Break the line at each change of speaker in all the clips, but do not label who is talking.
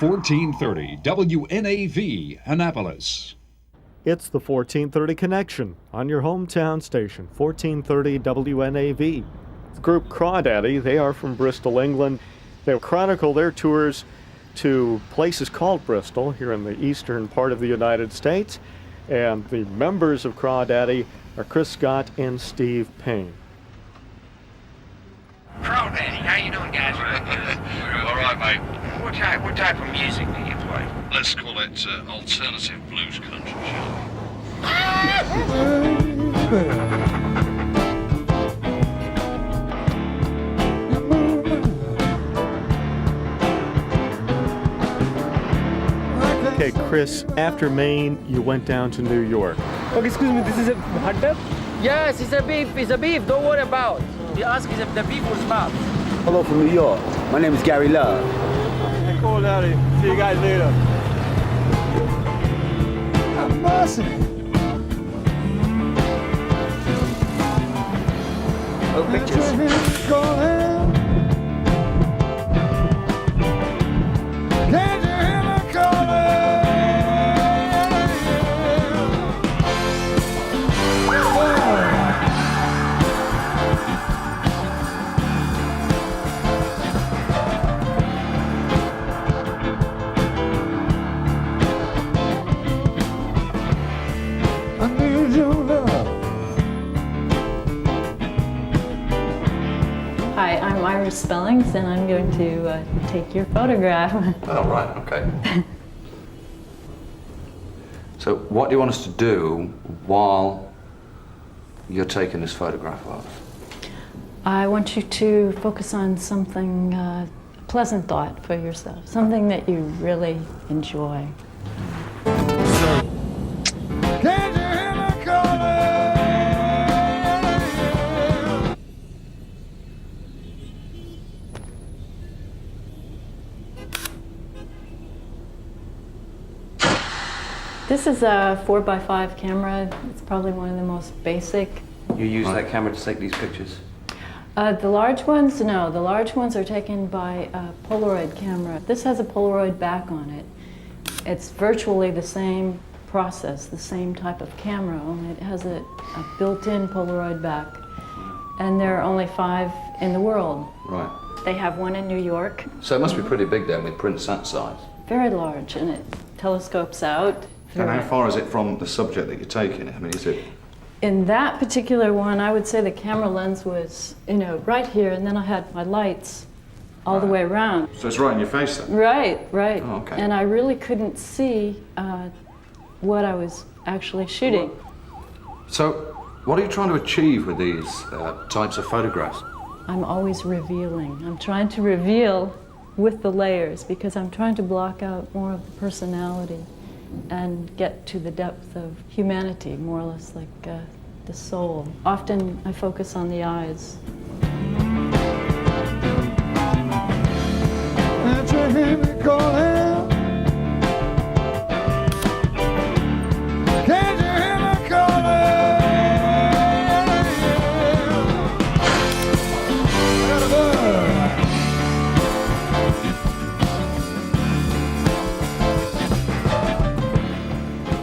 1430 WNAV, Annapolis.
It's the 1430 Connection on your hometown station, 1430 WNAV. The group Crawdaddy, they are from Bristol, England. They chronicle their tours to places called Bristol, here in the eastern part of the United States. And the members of Crawdaddy are Chris Scott and Steve Payne.
Crawdaddy, how you doing, guys?
All right, mate.
What type of music do you play?
Let's call it alternative blues country, shall we?
Okay, Chris, after Maine, you went down to New York.
Okay, excuse me, this is a hot dog?
Yes, it's a beef, don't worry about it. We ask if the beef was hot.
Hello from New York. My name is Gary Love.
Hey, Crawdaddy. See you guys later. I'm awesome.
Oh, pictures.
Hi, I'm Iris Spellings, and I'm going to take your photograph.
Oh, right, okay. So what do you want us to do while you're taking this photograph of us?
I want you to focus on something, a pleasant thought for yourself, something that you really enjoy. This is a 4x5 camera. It's probably one of the most basic.
You use that camera to take these pictures?
The large ones, no. The large ones are taken by a Polaroid camera. This has a Polaroid back on it. It's virtually the same process, the same type of camera, only it has a built-in Polaroid back. And there are only 5 in the world.
Right.
They have one in New York.
So it must be pretty big then with prints that size.
Very large, and it telescopes out.
And how far is it from the subject that you're taking? I mean, is it?
In that particular one, I would say the camera lens was, right here, and then I had my lights all the way around.
So it's right in your face then?
Right.
Oh, okay.
And I really couldn't see what I was actually shooting.
So what are you trying to achieve with these types of photographs?
I'm always revealing. I'm trying to reveal with the layers because I'm trying to block out more of the personality and get to the depth of humanity, more or less like the soul. Often I focus on the eyes.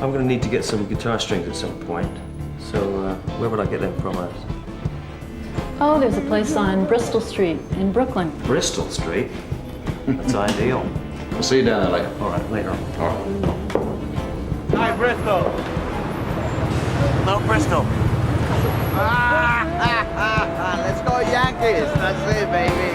I'm going to need to get some guitar strings at some point. So where would I get them from?
Oh, there's a place on Bristol Street in Brooklyn.
Bristol Street? That's ideal.
We'll see you down there later.
All right, later on.
All right.
Hi, Bristol.
No, Bristol.
Let's go Yankees. That's it, baby.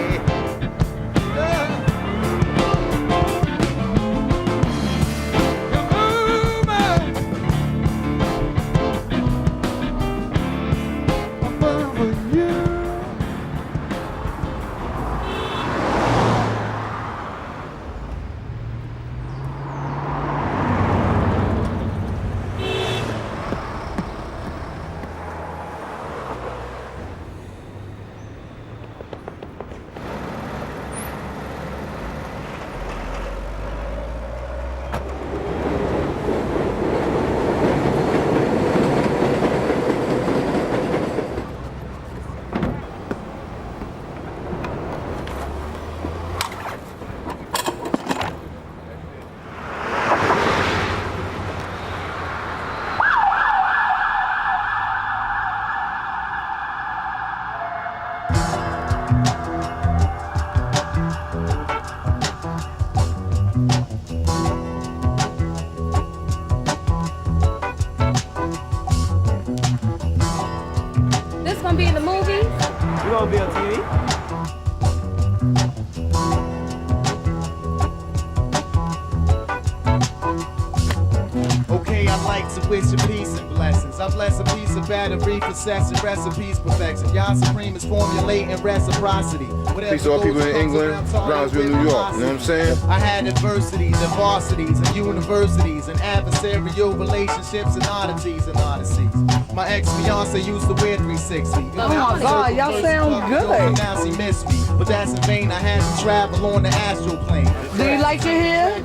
I'll be on TV.
Okay, I like to wish you peace and blessings. I bless a piece of battery for session recipes perfection. Y'all supreme is formulating reciprocity.
Peace to all people in England, Brownsville, New York. You know what I'm saying?
I had adversities and varsities and universities and adversarial relationships and oddities and odysseys. My ex-fiance used to wear 360.
Oh my God, y'all sound good.
Now she missed me, but that's in vain. I had to travel on the astral plane.
Do you like your hair?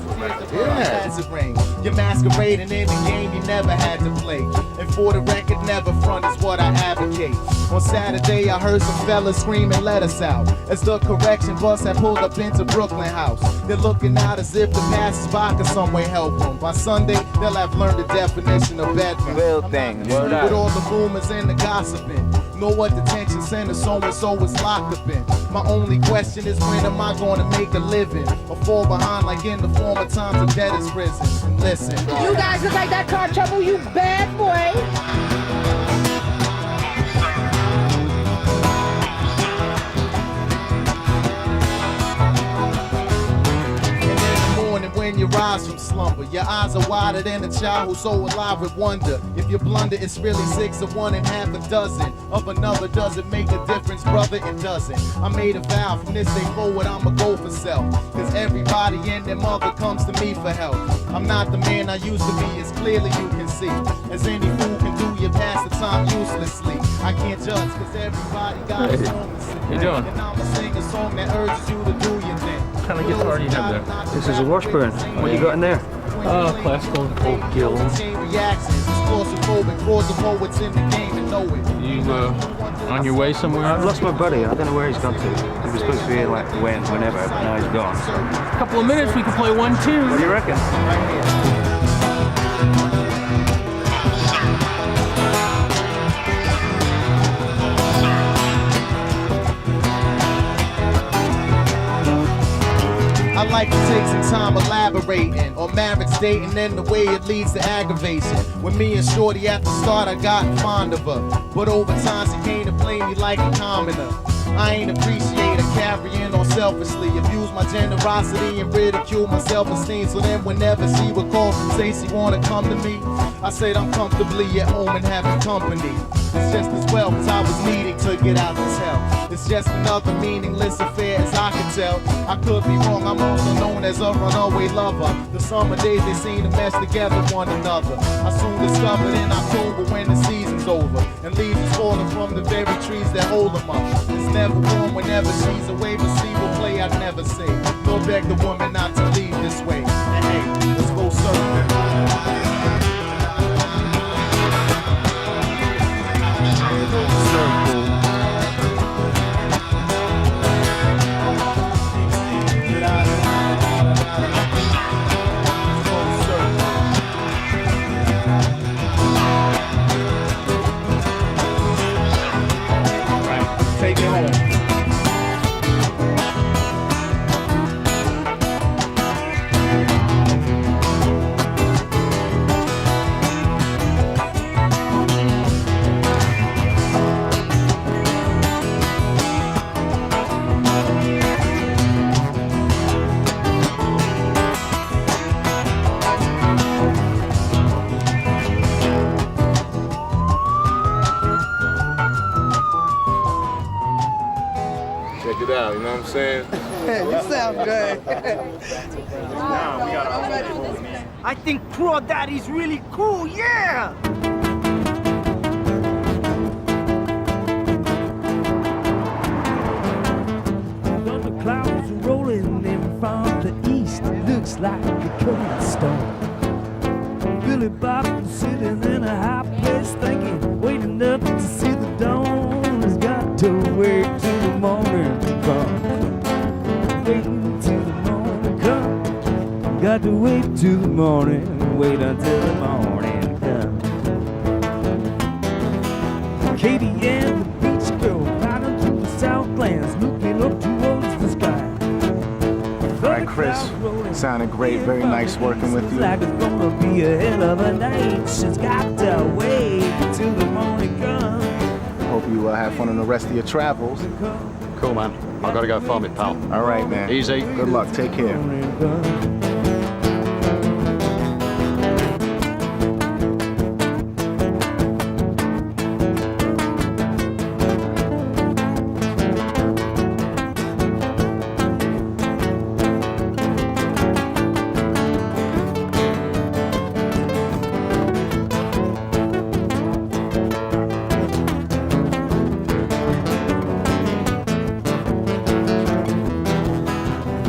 Yeah. You're masquerading in the game you never had to play. And for the record, never front is what I advocate. On Saturday, I heard some fellas screaming, let us out. As the correction bus had pulled up into Brooklyn House. They're looking out as if the passers-by could some way help them. By Sunday, they'll have learned the definition of bedroom.
Real thing.
With all the rumors and the gossiping. Know what detention center so-and-so is locked up in. My only question is when am I going to make a living? Or fall behind like in the former times of debtors' prisons. And listen.
You guys look like that car trouble, you bad boy.
When you rise from slumber, your eyes are wider than a child who's so alive with wonder. If you blunder, it's really 6 of one and half a dozen of another. Doesn't make a difference, brother, it doesn't. I made a vow from this day forward, I'ma go for self. Cause everybody and their mother comes to me for help. I'm not the man I used to be, as clearly you can see. As any fool can do, you pass the time uselessly. I can't judge, cause everybody got a song to sing.
How you doing?
And I'ma sing a song that urges you to do your thing.
What kind of guitar do you have there? This is a Washburn. What you got in there? Classical old Gills.
You
on your way somewhere? I've lost my buddy. I don't know where he's gone to. He was supposed to be here like whenever, but now he's gone. So.
A couple of minutes, we can play 1-2.
What do you reckon?
I like to take some time elaborating on marriage dating and the way it leads to aggravation. When me and Shorty at the start, I got fond of her, but over time she came to play me like a commoner. I ain't appreciate her carrying on selfishly, abuse my generosity and ridicule my self-esteem. So then whenever she would call, say she wanna come to me, I said I'm comfortably at home and having company. It's just as well cause I was needing to get out this hell. It's just another meaningless affair as I can tell. I could be wrong, I'm also known as a runaway lover. The summer days they seem to mesh together one another. I soon discovered in October when the season's over and leaves is falling from the very trees that hold them up. It's never warm whenever she's away, but she will play I'd never say. Nor beg the woman not to leave this way. And hey, let's go surfing. Take it home.
Check it out, you know what I'm saying?
You sound good.
I think Crawdaddy's really cool, yeah!
The clouds are rolling in from the east. Looks like a cold storm. Billy Bob sitting in a high place thinking, waiting up to see the dawn. He's got to wait till the morning come. Waiting till the morning come. Got to wait till the morning. Wait until the morning comes. Katie and the beach girl riding through the Southlands, looking up towards the sky.
All right, Chris, sounded great. Very nice working with you.
Like it's gonna be a hell of a night. She's got to wait till the morning comes.
hope you have fun on the rest of your travels.
Cool, man. I gotta go farm it, pal.
All right, man.
Easy.
Good luck. Take care.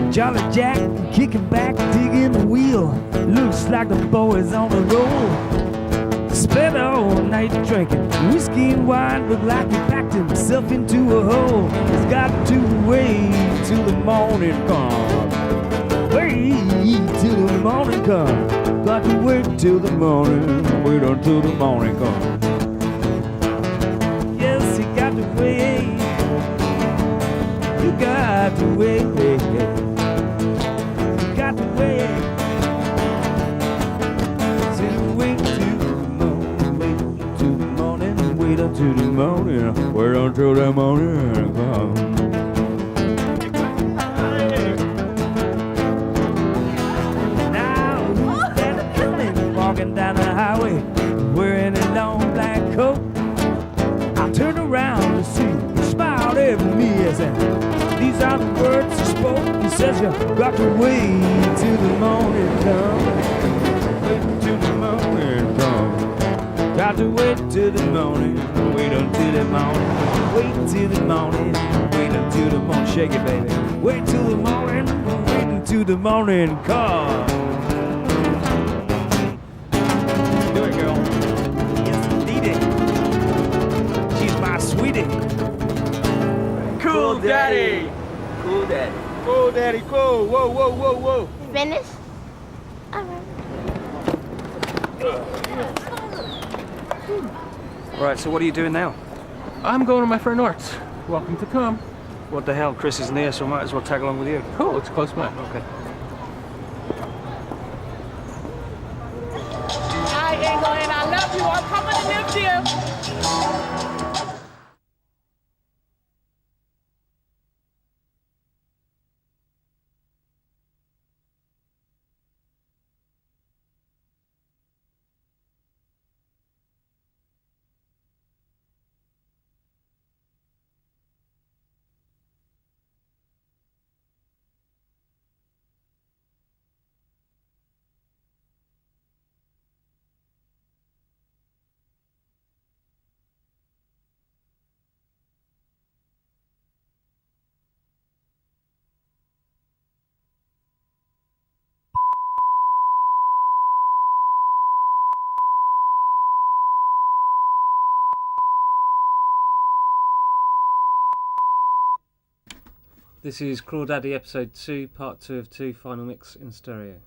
Jolly Jack kicking back, digging the wheel. Looks like the boys on the roll. Spent all night drinking whiskey and wine. Looked like he backed himself into a hole. He's got to wait till the morning comes. Wait till the morning comes. Got to wait till the morning. Wait until the morning comes. Yes, you got to wait. You got to wait. To the morning, wait until the morning comes. Now who's that feeling walking down the highway wearing a long black coat? I turned around to see he smiled at me as these are the words he spoke. He says you got to wait till the morning comes. Wait till the morning comes. Got to wait till the morning, wait until the morning, wait till the morning, wait until the morning, shake it baby, wait till the morning, wait until the morning comes. Do it girl, yes indeed, she's my sweetie. Cool daddy, cool daddy, cool daddy, cool, whoa, whoa, whoa, whoa.
Finished? All right.
Right, so what are you doing now?
I'm going to my friend Art's. Welcome to come.
What the hell? Chris isn't here, so I might as well tag along with you.
Cool, it's close by.
Okay.
Hi, England. I love you. I'm coming to live here.
This is Crawdaddy episode 2, part 2 of 2, final mix in stereo.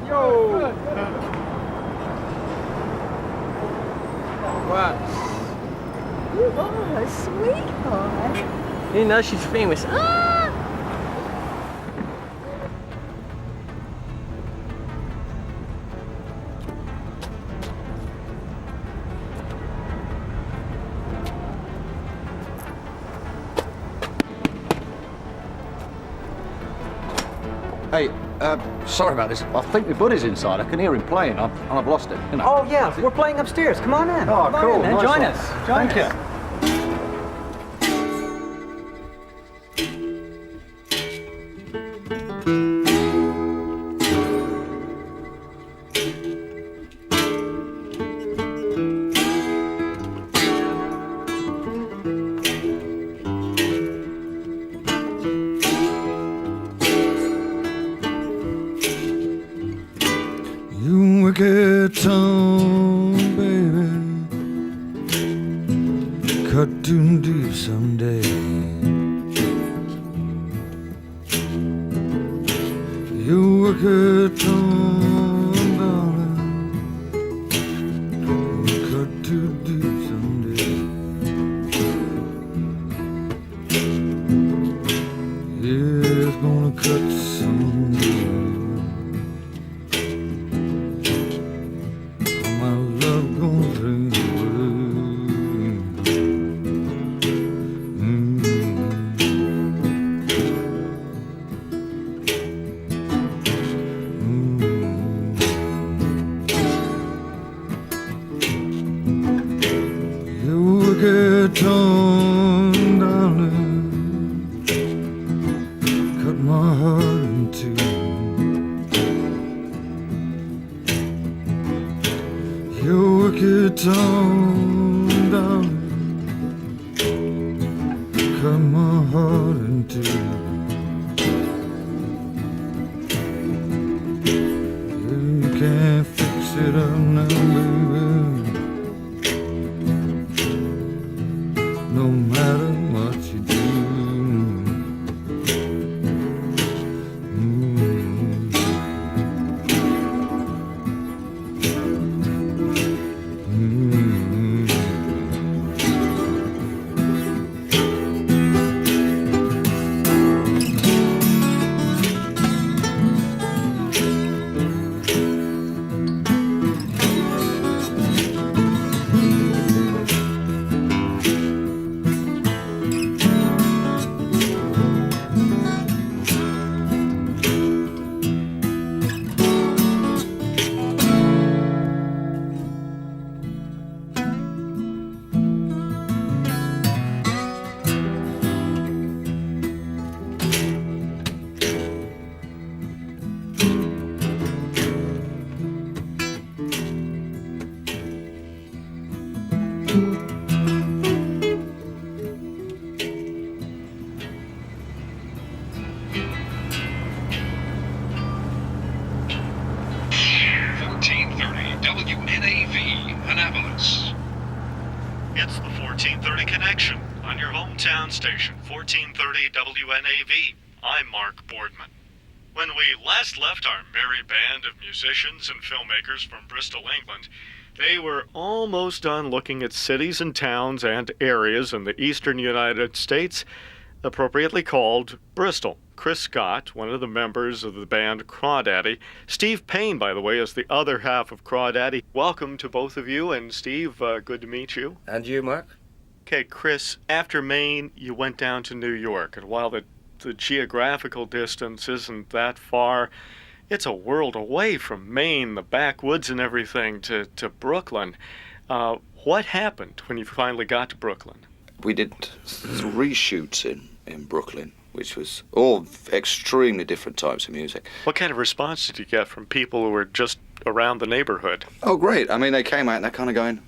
Yo! What?
Oh, sweetheart.
You know she's famous. Ah!
Hey, sorry about this. I think my buddy's inside. I can hear him playing, and I've lost him. You know.
Oh yeah, we're playing upstairs. Come on in.
Oh,
Come on
cool.
in, man.
Nice
Join
one.
us.
Thank you.
You wicked tongue, baby, cut too deep someday. You wicked tongue, darling, cut is gonna cut some wood. My love gonna drain tongue, darling, cut my heart in two. Your wicked tongue, darling, cut my heart in two. You can't fix it up now, baby. No matter what you do.
It's the 1430 Connection on your hometown station, 1430 WNAV. I'm Mark Boardman. When we last left our merry band of musicians and filmmakers from Bristol, England, they were almost done looking at cities and towns and areas in the eastern United States, appropriately called Bristol. Chris Scott, one of the members of the band Crawdaddy. Steve Payne, by the way, is the other half of Crawdaddy. Welcome to both of you, and Steve, good to meet you.
And you, Mark?
Okay, Chris, after Maine, you went down to New York, and while the geographical distance isn't that far, it's a world away from Maine, the backwoods and everything, to Brooklyn. What happened when you finally got to Brooklyn?
We did 3 shoots in Brooklyn, which was all extremely different types of music.
What kind of response did you get from people who were just around the neighborhood?
Oh, great. I mean, they came out and they're kind of going,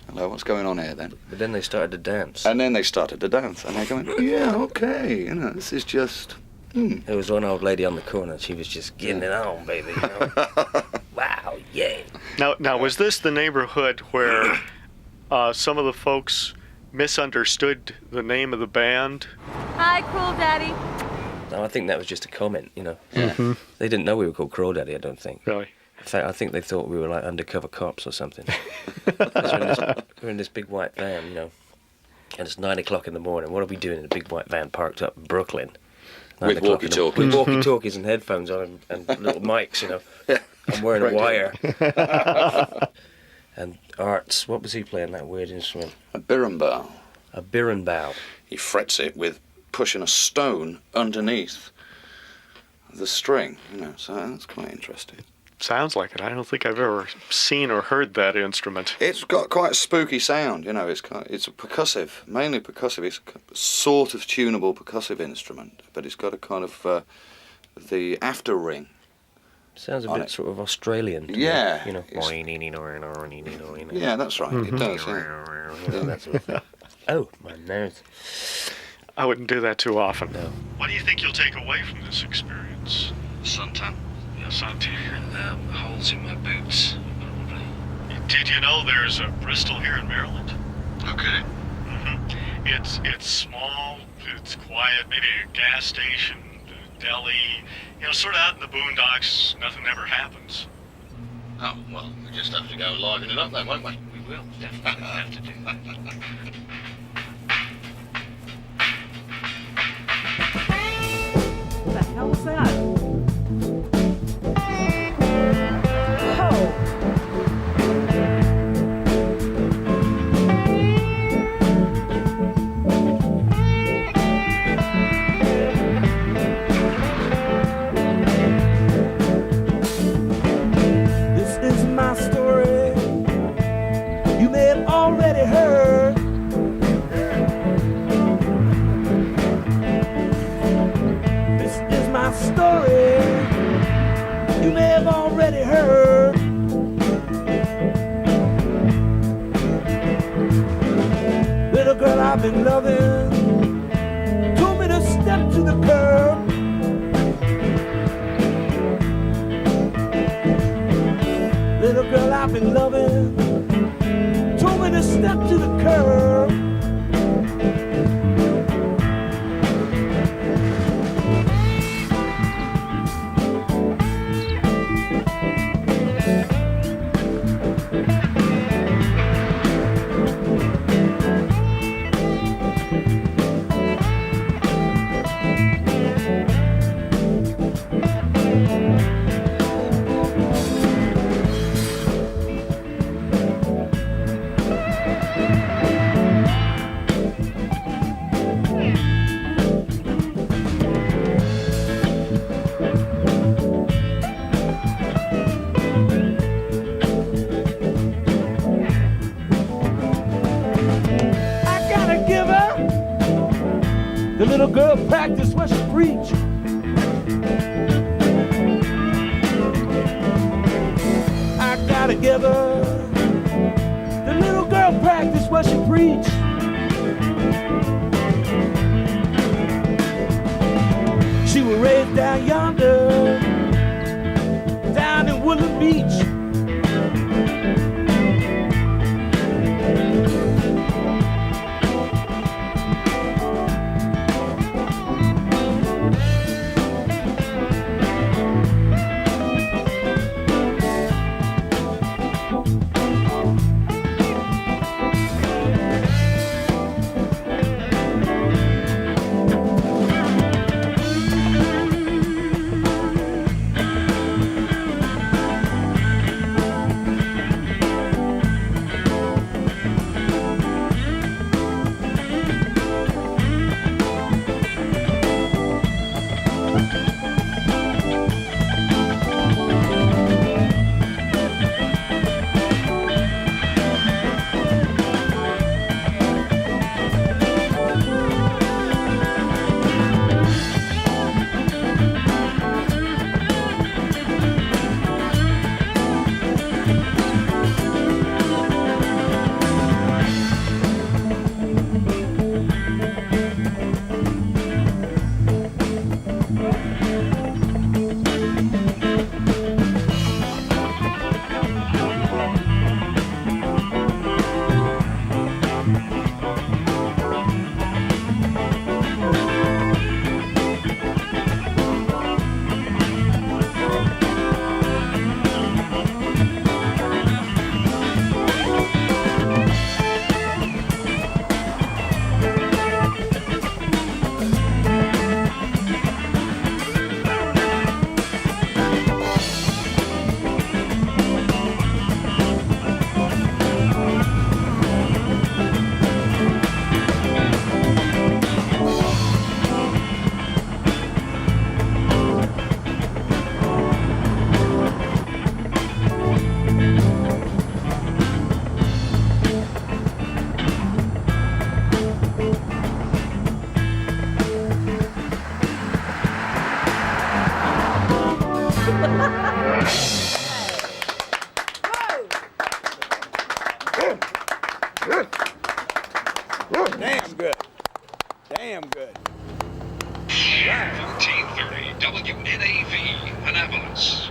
hello, what's going on here then?
But then they started to dance.
And then they started to dance, and they're going, yeah, okay, you know, this is just...
There was one old lady on the corner. She was just getting it on, baby. You know? Wow, yeah.
Now, was this the neighborhood where some of the folks misunderstood the name of the band?
Hi, Crawdaddy.
No, I think that was just a comment, you know.
Mm-hmm.
They didn't know we were called Crawdaddy, I don't think.
Really?
In fact, I think they thought we were like undercover cops or something. We're in this big white van, you know, and it's 9 o'clock in the morning. What are we doing in a big white van parked up in Brooklyn?
With walkie-talkies.
With walkie-talkies and headphones on and little mics, you know. I'm wearing a wire. And Arts, what was he playing, that weird instrument?
A berimbau.
A berimbau.
He frets it with pushing a stone underneath the string, you know, so that's quite interesting.
Sounds like it. I don't think I've ever seen or heard that instrument.
It's got quite a spooky sound, you know. It's percussive, mainly percussive. It's a sort of tunable percussive instrument, but it's got a kind of the after ring.
Sounds a bit sort of Australian.
Yeah.
You know.
Yeah, that's right.
Mm-hmm.
It does. Yeah.
That sort of thing. Oh, my nose.
I wouldn't do that too often.
No.
What do you think you'll take away from this experience?
Suntan.
Suntan.
Holes in my boots, probably.
Did you know there's a Bristol here in Maryland?
Okay.
Mm-hmm. It's small, it's quiet, maybe a gas station, a deli, you know, sort of out in the boondocks, nothing ever happens.
Oh, well, we just have to go liven it up then, won't we? We will, definitely have to do that.
my story you may have already heard. Little girl I've been loving told me to step to the curb. Little girl I've been loving told me to step to the curb. The little girl practice what she preach. I gotta give her. The little girl practice what she preach. She was raised down yonder, down in Woodland Beach.
Damn good. Damn good.
1430 WNAV, Annapolis.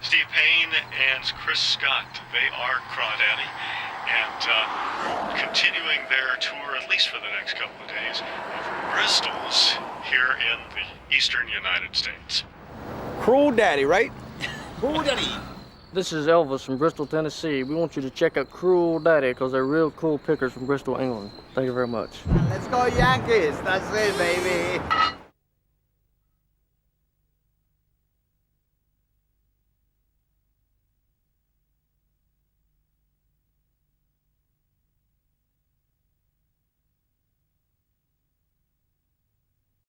Steve Payne and Chris Scott, they are Crawdaddy, and continuing their tour, at least for the next couple of days, of Bristol's here in the eastern United States.
Crawdaddy, right? Crawdaddy.
This is Elvis from Bristol, Tennessee. We want you to check out Crawdaddy because they're real cool pickers from Bristol, England. Thank you very much.
Let's go Yankees. That's it, baby.